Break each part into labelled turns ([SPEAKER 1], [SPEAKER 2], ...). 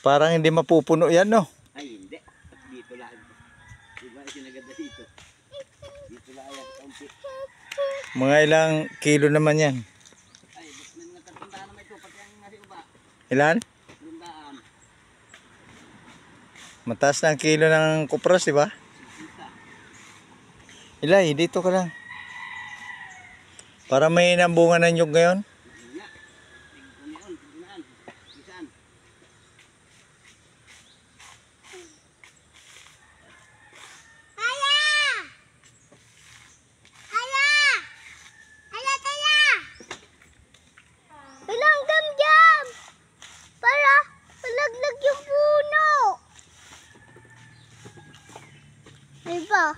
[SPEAKER 1] Parang hindi mapupuno yan, no?
[SPEAKER 2] Ay, hindi. Dito lang. Diba sinaganda dito? Dito lang yan. Kaunti.
[SPEAKER 1] Mga ilang kilo naman yan?
[SPEAKER 2] Ay, may mga tatandaan naman ito. Pati ang nasi uba.
[SPEAKER 1] Ilan?
[SPEAKER 2] Tandaan.
[SPEAKER 1] Mataas na ang kilo ng kupras, di ba? Ilay, dito ka lang. Para may nambunga ng nyug ngayon.
[SPEAKER 3] Diba?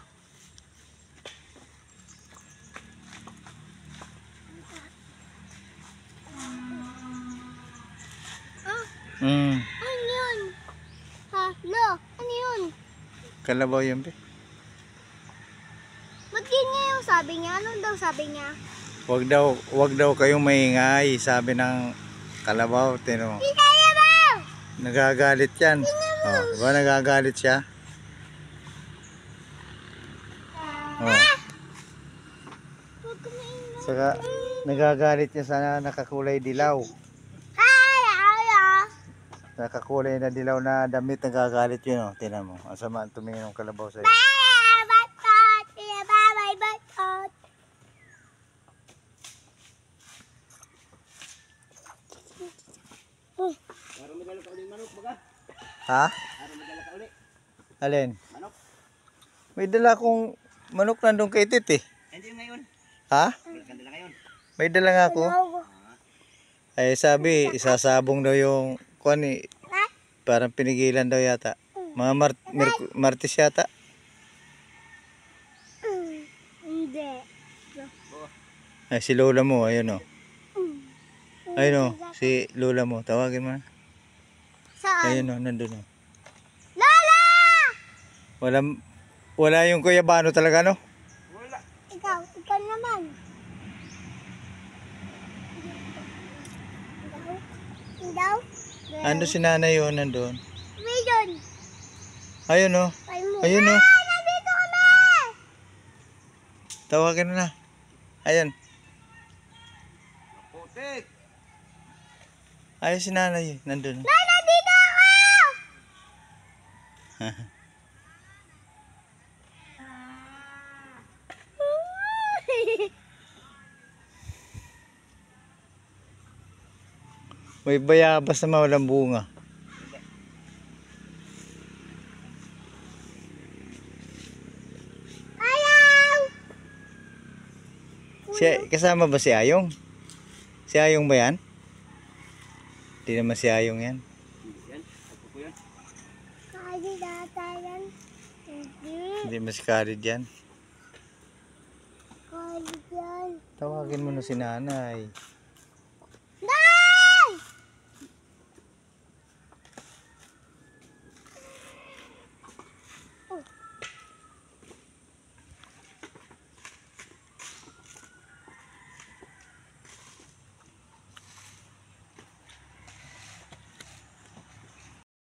[SPEAKER 3] Ano yun? Ha? Lo? Ano yun?
[SPEAKER 1] Kalabaw yun, be.
[SPEAKER 3] Ba't yun niya yung sabi niya? Ano daw sabi niya?
[SPEAKER 1] Wag daw kayong maingay, sabi ng kalabaw. Tino. Nagagalit yan. Oh, diba nagagalit siya? Oh. Saka nagagalit niya sa nakakulay dilaw. Nakakulay na dilaw na damit, nagagalit yun. Oh. Tingnan mo. Ang sama ang tumingin ng kalabaw sa'yo.
[SPEAKER 2] Para madala ka ulit manok, baga?
[SPEAKER 1] Ha?
[SPEAKER 2] Para madala ka ulit.
[SPEAKER 1] Alin?
[SPEAKER 2] Manok?
[SPEAKER 1] May dala akong manok nandun kay Titi.
[SPEAKER 2] Hindi ngayon.
[SPEAKER 1] Ha?
[SPEAKER 2] May kandala ngayon.
[SPEAKER 1] May dala nga ako. Ay sabi, isasabong daw yung kuwan eh. Parang pinigilan daw yata. Mga Martes yata.
[SPEAKER 3] Hindi.
[SPEAKER 1] Ay si lola mo, ayun o. Ayun o, si lola mo. Tawagin mo na.
[SPEAKER 3] Saan?
[SPEAKER 1] Ayun o, nandun o.
[SPEAKER 3] Lola!
[SPEAKER 1] Wala yung kuyabano talaga, no?
[SPEAKER 2] Wala.
[SPEAKER 3] Ikaw naman. Daw?
[SPEAKER 1] Ando si nanay yun, nandun.
[SPEAKER 3] Mayroon.
[SPEAKER 1] Ayun o. Ayun o.
[SPEAKER 3] Nandito kami!
[SPEAKER 1] Tawagin mo na. Ayun.
[SPEAKER 2] Putik.
[SPEAKER 1] Ayun si nanay, nandun.
[SPEAKER 3] Nandito ako!
[SPEAKER 1] May bayabas na walang bunga.
[SPEAKER 3] Ayaw!
[SPEAKER 1] Kasama ba si Ayong? Si Ayong ba yan? Hindi naman si Ayong yan.
[SPEAKER 2] Yan. Ako po yan.
[SPEAKER 3] Kali data yan.
[SPEAKER 1] Hindi mas Khalid yan.
[SPEAKER 3] Kali yan.
[SPEAKER 1] Tawagin mo na si nanay.